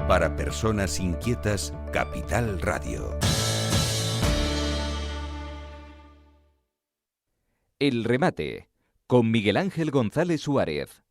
Para personas inquietas, Capital Radio. El remate, con Miguel Ángel González Suárez.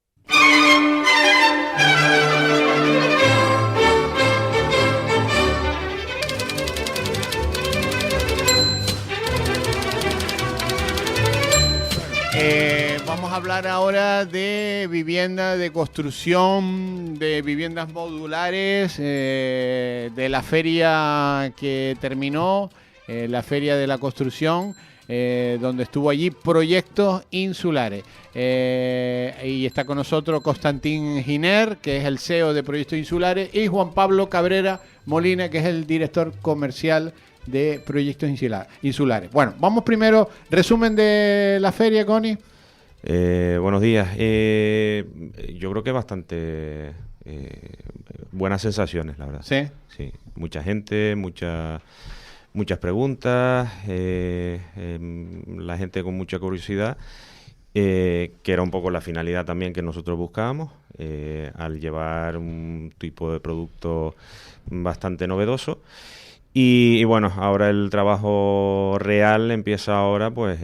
Vamos a hablar ahora de vivienda, de construcción, de viviendas modulares, de la feria que terminó, la feria de la construcción, donde estuvo allí Proyectos Insulares. Y está con nosotros Constantín Giner, que es el CEO de Proyectos Insulares, y Juan Pablo Cabrera Molina, que es el director comercial de Proyectos Insulares. Bueno, vamos primero, resumen de la feria, Connie. Buenos días. Yo creo que bastante buenas sensaciones, la verdad. Sí. Sí, mucha gente, muchas preguntas, la gente con mucha curiosidad, que era un poco la finalidad también que nosotros buscábamos, al llevar un tipo de producto bastante novedoso. Y bueno, ahora el trabajo real empieza ahora, pues,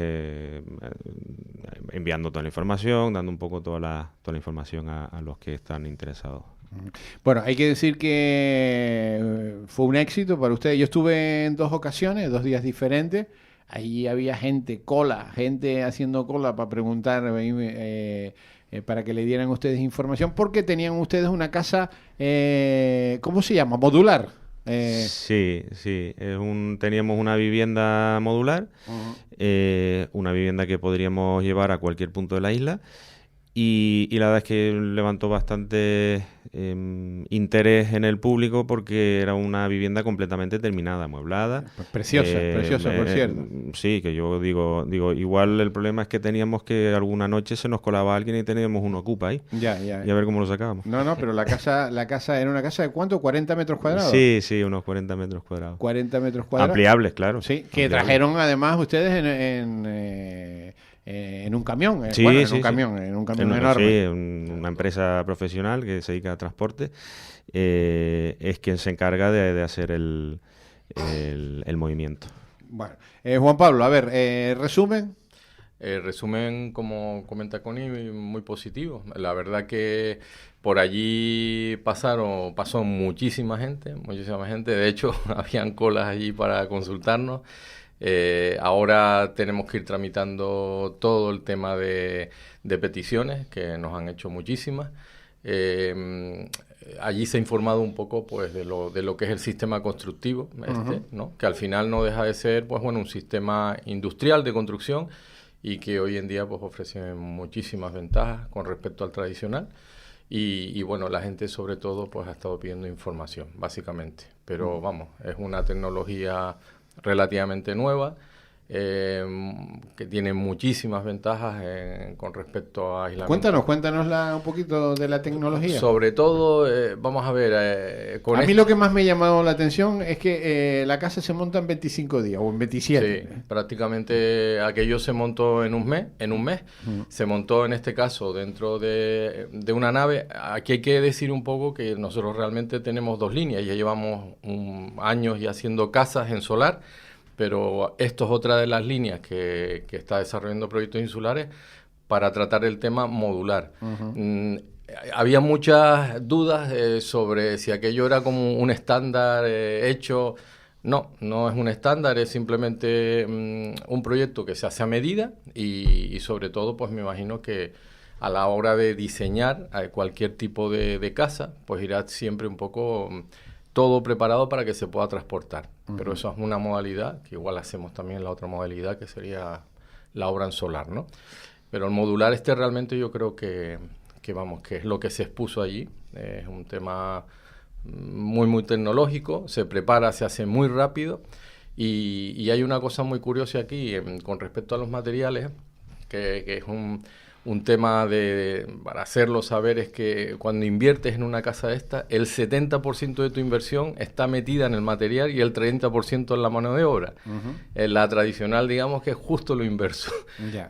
enviando toda la información, dando un poco toda la información a los que están interesados. Bueno, hay que decir que fue un éxito para ustedes. Yo estuve en 2 ocasiones, 2 días diferentes. Ahí había gente haciendo cola para preguntar, para que le dieran ustedes información, porque tenían ustedes una casa, ¿cómo se llama? Modular. Sí. Teníamos una vivienda modular, una vivienda que podríamos llevar a cualquier punto de la isla, y la verdad es que levantó bastante interés en el público, porque era una vivienda completamente terminada, amueblada. Pues preciosa, por cierto. Sí, que yo digo, igual el problema es que teníamos que alguna noche se nos colaba alguien y teníamos un ocupa ahí. Ya. Y a ver cómo lo sacábamos. No, pero la casa era una casa de ¿cuánto? ¿40 metros cuadrados? Sí, unos 40 metros cuadrados. 40 metros cuadrados. Ampliables, claro. Sí, que trajeron además ustedes en un camión. En un camión enorme. Sí, una empresa profesional que se dedica a transporte, es quien se encarga de hacer el movimiento. Bueno, Juan Pablo, a ver, resumen. Resumen, como comenta Connie, muy positivo. La verdad que por allí pasó muchísima gente. De hecho, habían colas allí para consultarnos. Ahora tenemos que ir tramitando todo el tema de peticiones, que nos han hecho muchísimas. Allí se ha informado un poco, pues, de lo que es el sistema constructivo, ¿no? Que al final no deja de ser, pues, bueno, un sistema industrial de construcción, y que hoy en día, pues, ofrece muchísimas ventajas con respecto al tradicional. Y bueno, la gente sobre todo, pues, ha estado pidiendo información, básicamente. Pero vamos, es una tecnología relativamente nueva, que tiene muchísimas ventajas con respecto a aislamiento. Cuéntanos un poquito de la tecnología. Sobre todo, vamos a ver... a mí lo que más me ha llamado la atención es que la casa se monta en 25 días o en 27. Sí, prácticamente aquello se montó en un mes. Se montó en este caso dentro de una nave. Aquí hay que decir un poco que nosotros realmente tenemos 2 líneas. Ya llevamos años ya haciendo casas en solar, pero esto es otra de las líneas que está desarrollando Proyectos Insulares para tratar el tema modular. Había muchas dudas sobre si aquello era como un estándar hecho. No es un estándar, es simplemente un proyecto que se hace a medida, y sobre todo, pues me imagino que a la hora de diseñar cualquier tipo de casa, pues irá siempre un poco todo preparado para que se pueda transportar. Pero eso es una modalidad, que igual hacemos también la otra modalidad, que sería la obra en solar, ¿no? Pero el modular realmente yo creo que es lo que se expuso allí. Es un tema muy, muy tecnológico, se prepara, se hace muy rápido, y hay una cosa muy curiosa aquí con respecto a los materiales, que es un tema para hacerlo saber es que cuando inviertes en una casa de esta, el 70% de tu inversión está metida en el material y el 30% en la mano de obra. En la tradicional, digamos que es justo lo inverso.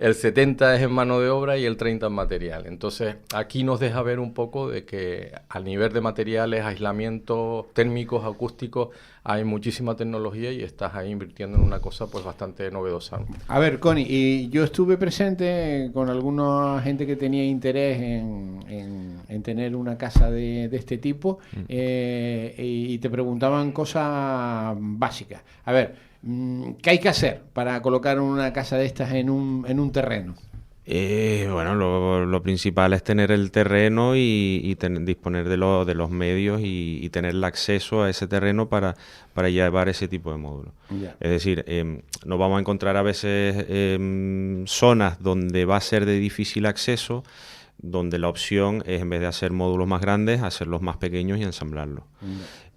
El 70% es en mano de obra y el 30% en material. Entonces, aquí nos deja ver un poco de que al nivel de materiales, aislamientos térmicos, acústicos, hay muchísima tecnología y estás ahí invirtiendo en una cosa pues bastante novedosa. A ver, Connie, y yo estuve presente con alguna gente que tenía interés en tener una casa de este tipo y te preguntaban cosas básicas. A ver, ¿qué hay que hacer para colocar una casa de estas en un terreno? Bueno, lo principal es tener el terreno y disponer de los medios y tener el acceso a ese terreno para llevar ese tipo de módulos. Yeah. Es decir, nos vamos a encontrar a veces zonas donde va a ser de difícil acceso, donde la opción es, en vez de hacer módulos más grandes, hacerlos más pequeños y ensamblarlos.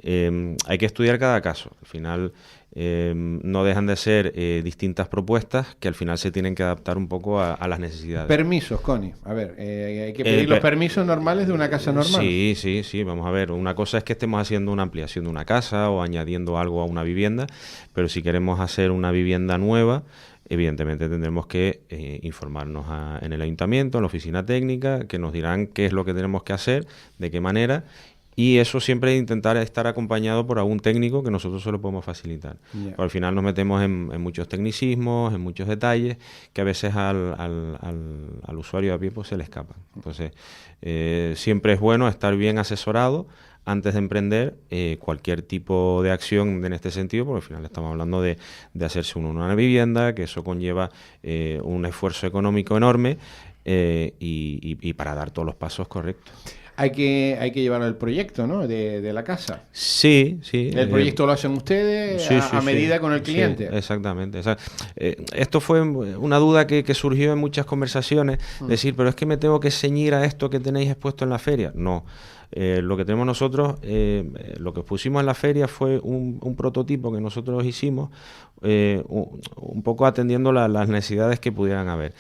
Hay que estudiar cada caso. Al final no dejan de ser distintas propuestas que al final se tienen que adaptar un poco a las necesidades. Permisos, Connie. A ver, hay que pedir los permisos normales de una casa normal. Sí. Vamos a ver. Una cosa es que estemos haciendo una ampliación de una casa o añadiendo algo a una vivienda, pero si queremos hacer una vivienda nueva, evidentemente tendremos que informarnos en el ayuntamiento, en la oficina técnica, que nos dirán qué es lo que tenemos que hacer, de qué manera, y eso siempre intentar estar acompañado por algún técnico que nosotros se lo podemos facilitar. Yeah. Al final nos metemos en muchos tecnicismos, en muchos detalles, que a veces al usuario de a pie pues se le escapan. Entonces, siempre es bueno estar bien asesorado antes de emprender cualquier tipo de acción en este sentido, porque al final estamos hablando de hacerse una vivienda, que eso conlleva un esfuerzo económico enorme y para dar todos los pasos correctos. Hay que llevar el proyecto, ¿no?, de la casa. Sí. ¿El proyecto lo hacen ustedes a medida con el cliente? Sí, exactamente. Esto fue una duda que surgió en muchas conversaciones, decir, pero es que me tengo que ceñir a esto que tenéis expuesto en la feria. No. Lo que tenemos nosotros, lo que pusimos en la feria fue un prototipo que nosotros hicimos, un poco atendiendo las necesidades que pudieran haber.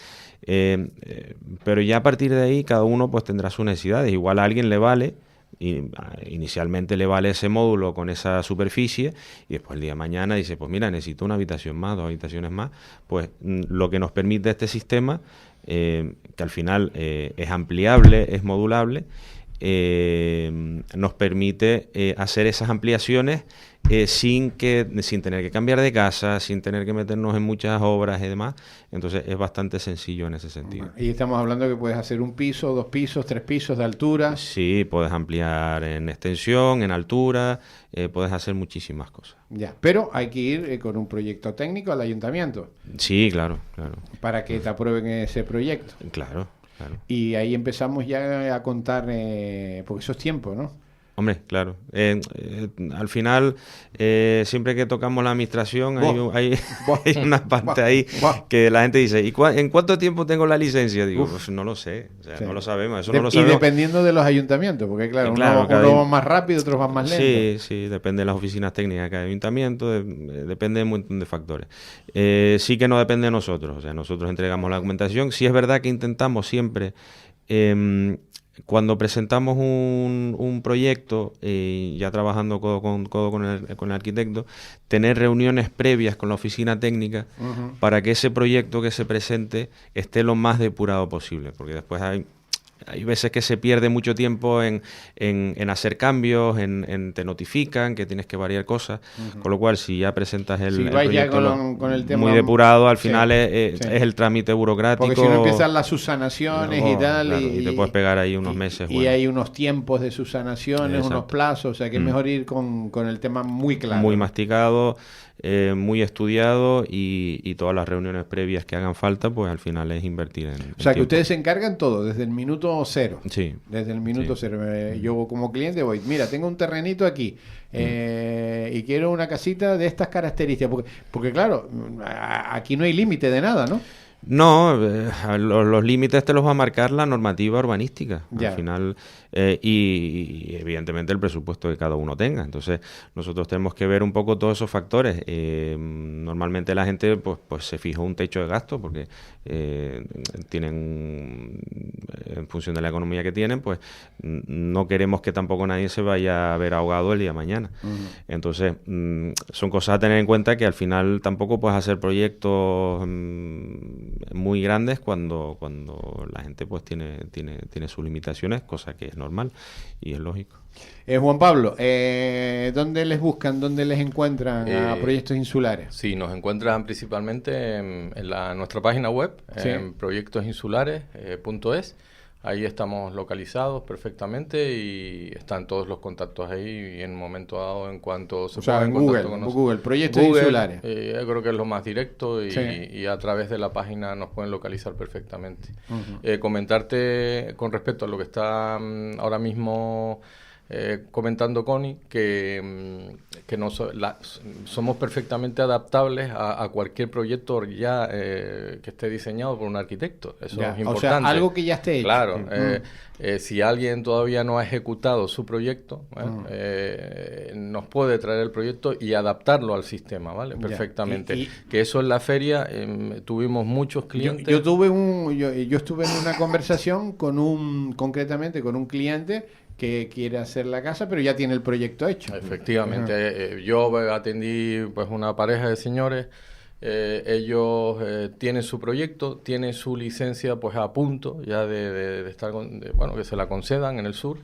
Pero ya a partir de ahí cada uno pues tendrá sus necesidades. Igual a alguien le vale, inicialmente le vale ese módulo con esa superficie y después el día de mañana dice, pues mira, necesito una habitación más, 2 habitaciones más. Pues lo que nos permite este sistema, que al final es ampliable, es modulable, nos permite hacer esas ampliaciones sin tener que cambiar de casa, sin tener que meternos en muchas obras y demás. Entonces es bastante sencillo en ese sentido. Y estamos hablando que puedes hacer 1 piso, 2 pisos, 3 pisos de altura. Sí, puedes ampliar en extensión, en altura, puedes hacer muchísimas cosas. Ya, pero hay que ir con un proyecto técnico al ayuntamiento. Sí, claro. Para que te aprueben ese proyecto. Claro. Y ahí empezamos ya a contar, porque eso es tiempo, ¿no? Hombre, claro. Al final, siempre que tocamos la administración, hay una parte ahí que la gente dice, ¿en cuánto tiempo tengo la licencia? Digo, pues no lo sé, no lo sabemos. Eso no lo sabemos. Y dependiendo de los ayuntamientos, porque claro, uno va más rápido, otros van más lento. Sí, depende de las oficinas técnicas de cada ayuntamiento, depende de un montón de factores. Sí que no depende de nosotros, o sea, nosotros entregamos la documentación. Sí es verdad que intentamos siempre... cuando presentamos un proyecto, ya trabajando codo con el arquitecto, tener reuniones previas con la oficina técnica para que ese proyecto que se presente esté lo más depurado posible, porque después hay veces que se pierde mucho tiempo en hacer cambios, te notifican que tienes que variar cosas, con lo cual si ya presentas el proyecto con el tema muy depurado, al final es el trámite burocrático. Porque si no empiezan las subsanaciones y tal, claro, y te puedes pegar ahí unos meses. Y hay unos tiempos de subsanaciones, unos plazos, o sea que es mejor ir con el tema muy claro. Muy masticado, muy estudiado y todas las reuniones previas que hagan falta, pues al final es invertir en O sea que ustedes se encargan todo, desde el minuto cero. Sí. Desde el minuto cero. Yo como cliente voy, mira, tengo un terrenito aquí y quiero una casita de estas características. Porque claro, aquí no hay límite de nada, ¿no? No, los límites te los va a marcar la normativa urbanística, Ya. al final, y evidentemente el presupuesto que cada uno tenga. Entonces, nosotros tenemos que ver un poco todos esos factores. Normalmente la gente pues se fija un techo de gasto porque tienen, en función de la economía que tienen, pues no queremos que tampoco nadie se vaya a ver ahogado el día de mañana. Entonces, son cosas a tener en cuenta, que al final tampoco puedes hacer proyectos muy grandes cuando la gente pues tiene sus limitaciones, cosa que es normal y es lógico. Juan Pablo, ¿dónde les buscan, dónde les encuentran a Proyectos Insulares? Sí, nos encuentran principalmente en nuestra página web, Sí. en proyectosinsulares.es. Ahí estamos localizados perfectamente y están todos los contactos ahí, y en un momento dado, en cuanto se O sea, ponga en contacto Google, con nosotros. Google, Proyectos Google, Insulares. Yo creo que es lo más directo, y, Sí. y a través de la página nos pueden localizar perfectamente. Comentarte con respecto a lo que está ahora mismo comentando Connie, que somos perfectamente adaptables a cualquier proyecto ya que esté diseñado por un arquitecto. Eso Ya, es o importante. sea, algo que ya esté hecho. Claro. Sí. Si alguien todavía no ha ejecutado su proyecto, nos puede traer el proyecto y adaptarlo al sistema, ¿vale? Ya. Perfectamente. Que eso en la feria tuvimos muchos clientes. Yo estuve en una conversación concretamente con un cliente que quiere hacer la casa, pero ya tiene el proyecto hecho. Efectivamente. Yo atendí pues una pareja de señores. Ellos tienen su proyecto, tienen su licencia pues a punto ya de estar que se la concedan en el sur.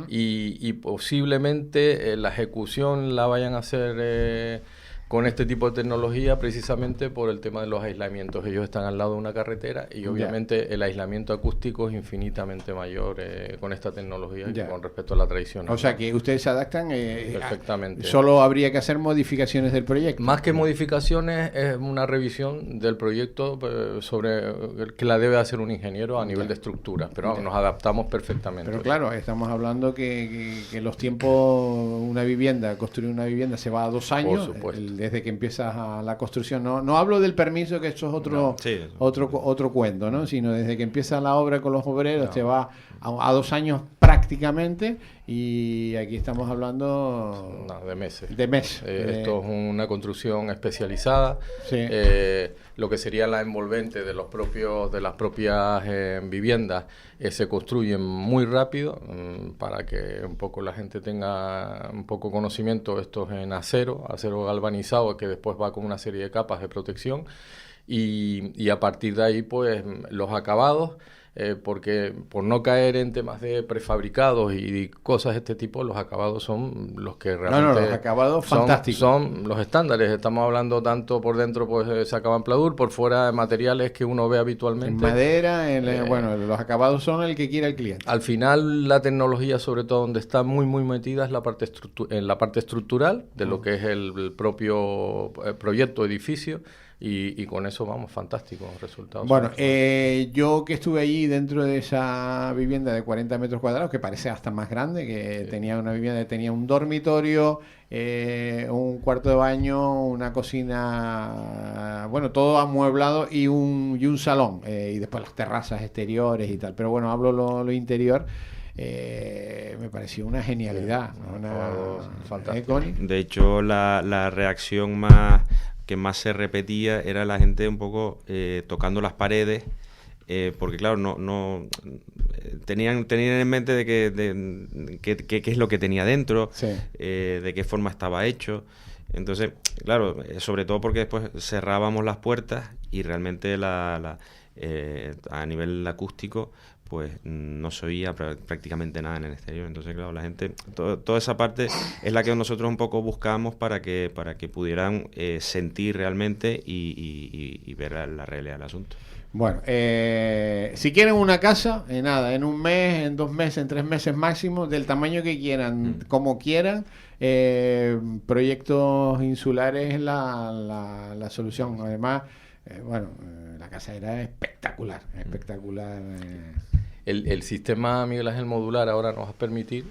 Y posiblemente la ejecución la vayan a hacer con este tipo de tecnología, precisamente por el tema de los aislamientos. Ellos están al lado de una carretera y obviamente el aislamiento acústico es infinitamente mayor con esta tecnología que con respecto a la tradicional. O sea que ustedes se adaptan perfectamente. Solo habría que hacer modificaciones del proyecto. Más que modificaciones, es una revisión del proyecto sobre que la debe hacer un ingeniero a nivel de estructura, pero vamos, nos adaptamos perfectamente. Pero claro, estamos hablando que los tiempos, construir una vivienda se va a 2 años. Por supuesto. Desde que empieza la construcción. No hablo del permiso, que eso es otro cuento, ¿no? Sino desde que empieza la obra con los obreros, se va a 2 años prácticamente, y aquí estamos hablando de meses. Esto es una construcción especializada. Sí. Lo que sería la envolvente de las propias viviendas se construyen muy rápido, para que un poco la gente tenga un poco conocimiento. Esto es en acero galvanizado, que después va con una serie de capas de protección, y a partir de ahí pues los acabados, porque por no caer en temas de prefabricados y cosas de este tipo, los acabados son los que realmente los acabados fantásticos. Son los estándares. Estamos hablando tanto por dentro, pues se acaba en pladur, por fuera materiales que uno ve habitualmente. En madera, los acabados son el que quiera el cliente. Al final, la tecnología, sobre todo donde está muy metida, es en la parte estructural de lo que es el propio proyecto, edificio. Y con eso vamos, fantásticos resultados. Bueno, yo que estuve allí dentro de esa vivienda de 40 metros cuadrados, que parece hasta más grande, que tenía una vivienda, tenía un dormitorio, un cuarto de baño, una cocina, todo amueblado, y un salón, y después las terrazas exteriores y tal. Pero bueno, hablo lo interior. Me pareció una genialidad, fantástico. De hecho, la reacción que más se repetía era la gente un poco tocando las paredes, porque claro, no tenían en mente de qué es lo que tenía dentro, sí. De qué forma estaba hecho. Entonces, claro, sobre todo porque después cerrábamos las puertas y realmente a nivel acústico pues no se oía prácticamente nada en el exterior. Entonces, claro, la gente, toda esa parte es la que nosotros un poco buscamos para que pudieran sentir realmente y ver la realidad del asunto. Bueno, si quieren una casa, en 1 mes, en 2 meses, en 3 meses máximo, del tamaño que quieran, como quieran, Proyectos Insulares es la solución. Además, la casa era espectacular. El sistema Miguel Ángel modular ahora nos va a permitir,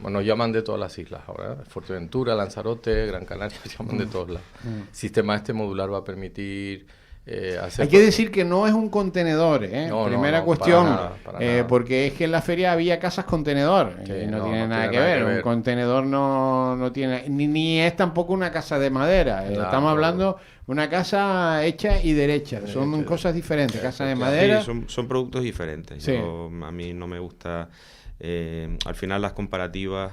nos llaman de todas las islas ahora, Fuerteventura, Lanzarote, Gran Canaria, llaman de todos lados. El sistema modular va a permitir hacer... Hay que decir que no es un contenedor, ¿eh? No, Primera no, cuestión, para nada. porque es que en la feria había casas contenedor, Sí, y no no, tiene no nada tiene que nada ver. que ver. Un contenedor no tiene, ni es tampoco una casa de madera. Claro. Estamos hablando de una casa hecha y derecha. Son Derecha. cosas diferentes. Casa de Sí, madera. Sí, son productos diferentes. Sí. A mí no me gusta... al final las comparativas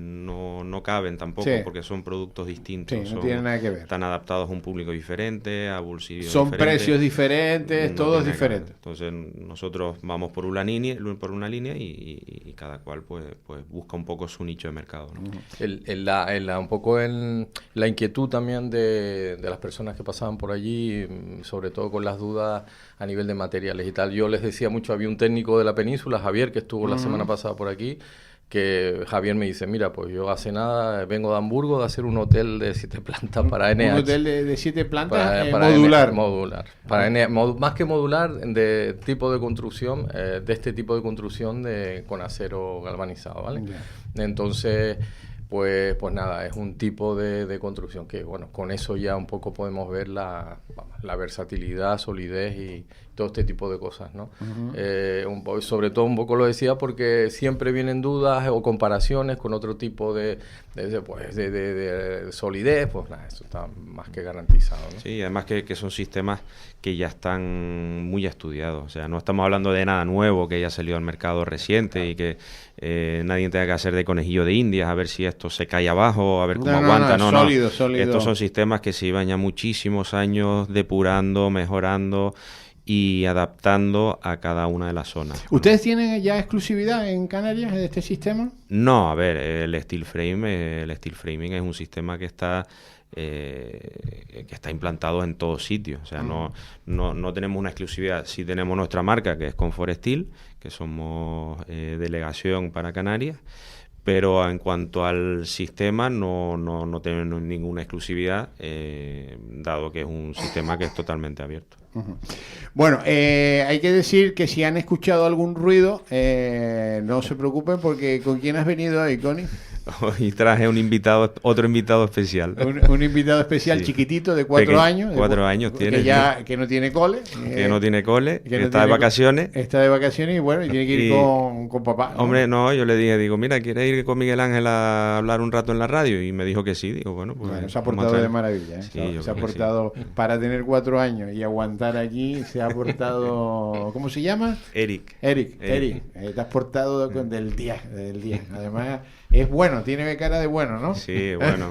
no caben tampoco, Sí. porque son productos distintos. Sí, no tienen nada que ver. Están adaptados a un público diferente, a bolsillos Son diferentes. precios diferentes, No todo es tiene nada que ver. diferente. Entonces nosotros vamos por una línea y cada cual pues busca un poco su nicho de mercado, ¿no? Un poco en la inquietud también de las personas que pasaban por allí, sobre todo con las dudas a nivel de materiales y tal. Yo les decía mucho, había un técnico de la península, Javier, que estuvo la semana pasada por aquí, que Javier me dice, mira, pues yo hace nada vengo de Hamburgo de hacer un hotel de 7 plantas para NH. Un hotel de 7 plantas Para modular. modular. Para más que modular, de tipo de construcción, de este tipo de construcción con acero galvanizado, ¿vale? Ya. Entonces, pues nada, es un tipo de construcción que, bueno, con eso ya un poco podemos ver la versatilidad, solidez y todo este tipo de cosas, ¿no? Sobre todo un poco lo decía porque siempre vienen dudas o comparaciones con otro tipo de solidez, pues nada, eso está más que garantizado, ¿no? Sí, además que son sistemas que ya están muy estudiados. O sea, no estamos hablando de nada nuevo que haya salido al mercado reciente y que nadie tenga que hacer de conejillo de indias a ver si esto se cae abajo, a ver cómo aguanta. No, sólido. Estos son sistemas que se llevan ya muchísimos años depurando, mejorando y adaptando a cada una de las zonas. ¿Ustedes tienen ya exclusividad en Canarias de este sistema? No, a ver, el steel framing es un sistema que está implantado en todos sitios. O sea, no tenemos una exclusividad. Sí tenemos nuestra marca, que es Comfort Steel, que somos delegación para Canarias, pero en cuanto al sistema no tenemos ninguna exclusividad, dado que es un sistema que es totalmente abierto. Uh-huh. Bueno, hay que decir que si han escuchado algún ruido, no se preocupen, porque ¿con quién has venido hoy, Connie? Hoy traje otro invitado especial. Un invitado especial, sí. Chiquitito, de 4 años. 4 años tiene. Que no tiene cole. Que no tiene cole, que está de vacaciones. Está de vacaciones y bueno, y tiene que ir con papá, ¿no? Hombre, no, yo le dije, mira, ¿quieres ir con Miguel Ángel a hablar un rato en la radio? Y me dijo que sí. Digo, bueno, pues... se ha portado de maravilla, ¿eh? Sí, se ha portado, sí. Para tener 4 años y aguantar aquí, se ha portado... ¿Cómo se llama? Eric. Te has portado del 10. Además... Es bueno, tiene cara de bueno, ¿no? Sí, bueno.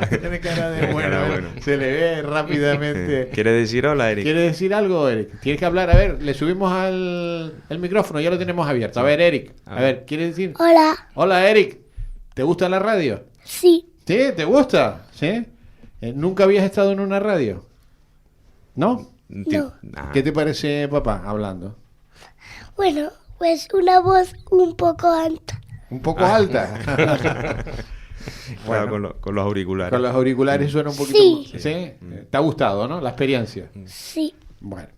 Tiene cara de bueno, se le ve rápidamente. ¿Quiere decir hola, Eric? ¿Quiere decir algo, Eric? Tienes que hablar, a ver, le subimos el micrófono, ya lo tenemos abierto. A ver, Eric, a ver, ¿quiere decir? Hola. Hola, Eric. ¿Te gusta la radio? Sí. ¿Sí? ¿Te gusta? ¿Sí? ¿Nunca habías estado en una radio? ¿No? No. ¿Qué te parece papá hablando? Bueno, pues una voz un poco alta. Un poco alta. Bueno, con los auriculares. Con los auriculares suena un poquito. Sí. ¿Sí? ¿Te ha gustado, no? La experiencia. Sí. Bueno.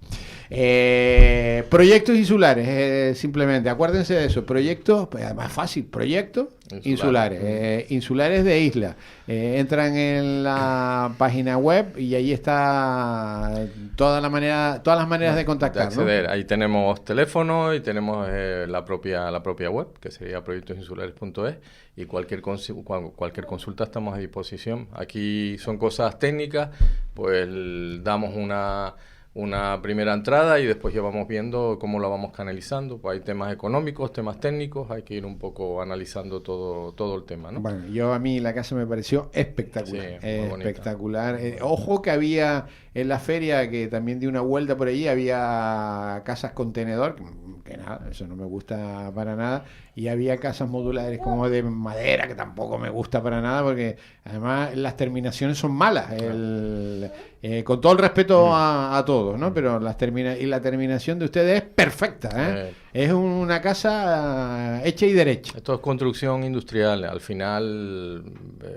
Proyectos insulares, simplemente. Acuérdense de eso. Proyectos, más fácil. Proyectos insulares. Insulares de isla. Entran en la página web y ahí está todas las maneras de contactar. De acceder. ¿No? Ahí tenemos teléfono y tenemos la propia web, que sería proyectosinsulares.es, y cualquier consulta estamos a disposición. Aquí son cosas técnicas, pues damos una primera entrada y después ya vamos viendo cómo lo vamos canalizando. Pues hay temas económicos, temas técnicos, hay que ir un poco analizando todo el tema, ¿no? Bueno, a mí la casa me pareció espectacular. Sí, espectacular. Ojo que había en la feria, que también di una vuelta por allí, había casas contenedor, que nada, eso no me gusta para nada, y había casas modulares como de madera, que tampoco me gusta para nada, porque además las terminaciones son malas. Con todo el respeto a todos, ¿no? Pero la terminación de ustedes es perfecta, ¿eh? Es una casa hecha y derecha. Esto es construcción industrial. Al final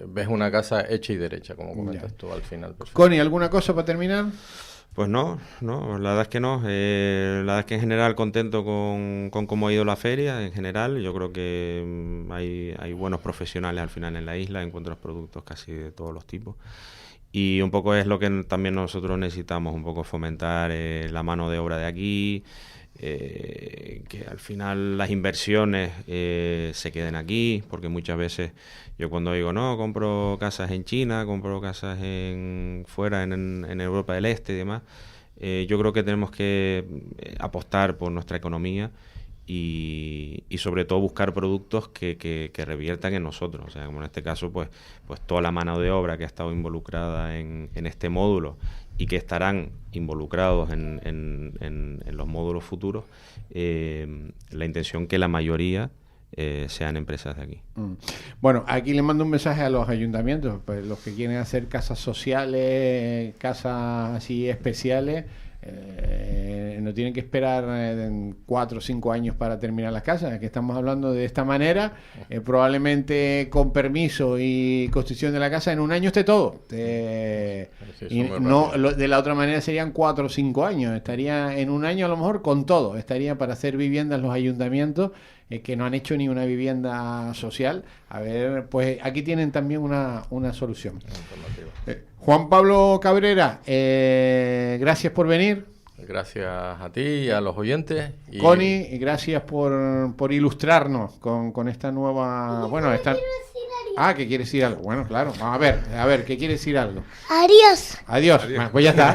ves una casa hecha y derecha, como comentas tú al final. Perfecto. Connie, ¿alguna cosa para terminar? Pues no, la verdad es que no. La verdad es que en general contento con cómo ha ido la feria. En general, yo creo que hay buenos profesionales al final en la isla. Encuentras productos casi de todos los tipos. Y un poco es lo que también nosotros necesitamos, un poco fomentar la mano de obra de aquí, que al final las inversiones se queden aquí, porque muchas veces yo cuando digo, no, compro casas en China, compro casas fuera en Europa del Este y demás, yo creo que tenemos que apostar por nuestra economía y sobre todo buscar productos que reviertan en nosotros. O sea, como en este caso, pues toda la mano de obra que ha estado involucrada en este módulo y que estarán involucrados en los módulos futuros, la intención que la mayoría sean empresas de aquí. Bueno, aquí le mando un mensaje a los ayuntamientos, pues los que quieren hacer casas sociales, casas así especiales, no tienen que esperar 4 o 5 años para terminar las casas, que estamos hablando de esta manera, probablemente con permiso y construcción de la casa en un año esté todo. Y no, de la otra manera serían 4 o 5 años, estaría en un año a lo mejor con todo, estaría para hacer viviendas los ayuntamientos que no han hecho ni una vivienda social. A ver, pues aquí tienen también una solución. Juan Pablo Cabrera, gracias por venir. Gracias a ti y a los oyentes. Y Connie, gracias por ilustrarnos con esta nueva... Bueno, esta... ¿qué quiere decir algo? Bueno, claro. A ver, ¿qué quiere decir algo? Adiós. Adiós. Pues ya está.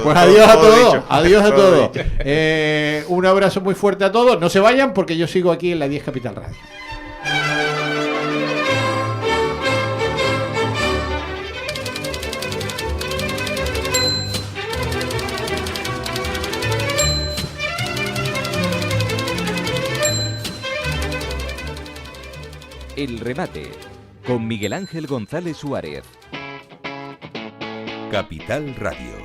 Pues Pues adiós a todos. Adiós a todos. Un abrazo muy fuerte a todos. No se vayan porque yo sigo aquí en la 10 Capital Radio. El remate con Miguel Ángel González Suárez. Capital Radio.